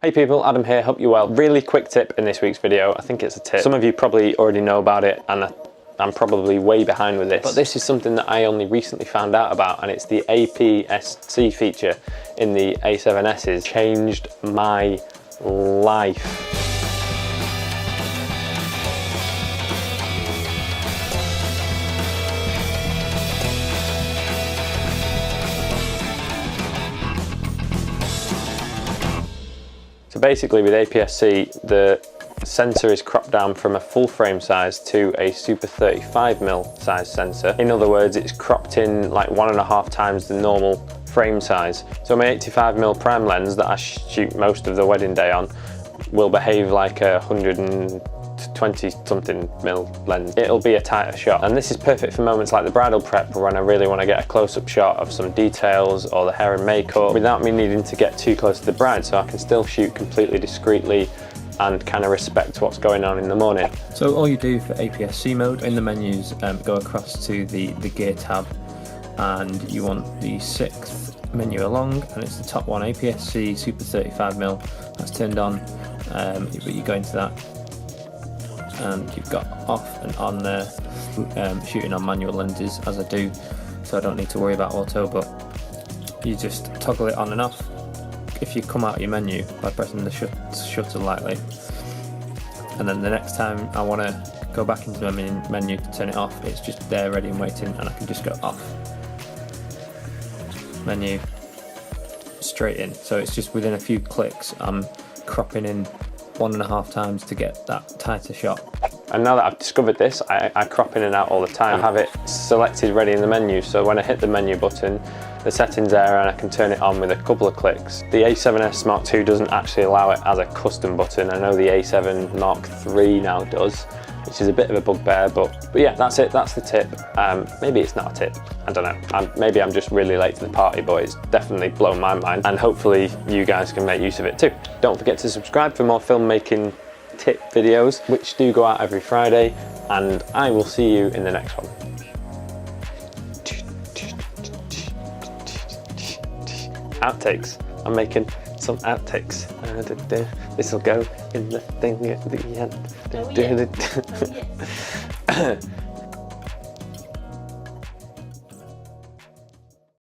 Hey people, Adam here, hope you're well. Really quick tip in this week's video. I think it's a tip. Some of you probably already know about it and I'm probably way behind with this. But this is something that I only recently found out about, and it's the APS-C feature in the A7Ss. Changed my life. So basically with APS-C, the sensor is cropped down from a full frame size to a super 35mm size sensor. In other words, it's cropped in like 1.5 times the normal frame size. So my 85mm prime lens that I shoot most of the wedding day on will behave like a 120 something mil lens. It'll be a tighter shot, and this is perfect for moments like the bridal prep, when I really want to get a close-up shot of some details or the hair and makeup without me needing to get too close to the bride, so I can still shoot completely discreetly and kind of respect what's going on in the morning. So all you do for APS-C mode, in the menus, go across to the gear tab, and you want the 6th menu along, and it's the top one, APS-C super 35mm. That's turned on, but you go into that and you've got off and on there, shooting on manual lenses as I do, so I don't need to worry about auto, but you just toggle it on and off if you come out of your menu by pressing the shutter lightly, and then the next time I want to go back into my menu to turn it off, it's just there ready and waiting, and I can just go off menu straight in. So it's just within a few clicks I'm cropping in 1.5 times to get that tighter shot. And now that I've discovered this, I crop in and out all the time. I have it selected ready in the menu, so when I hit the menu button, the settings there, and I can turn it on with a couple of clicks. The A7S Mark II doesn't actually allow it as a custom button. I know the A7 Mark III now does, which is a bit of a bugbear, but yeah, that's it, that's the tip. Maybe it's not a tip, I don't know. Maybe I'm just really late to the party, but it's definitely blown my mind, and hopefully you guys can make use of it too. Don't forget to subscribe for more filmmaking tip videos, which do go out every Friday, and I will see you in the next one. Outtakes. I'm making some outtakes. This will go in the thing at the end.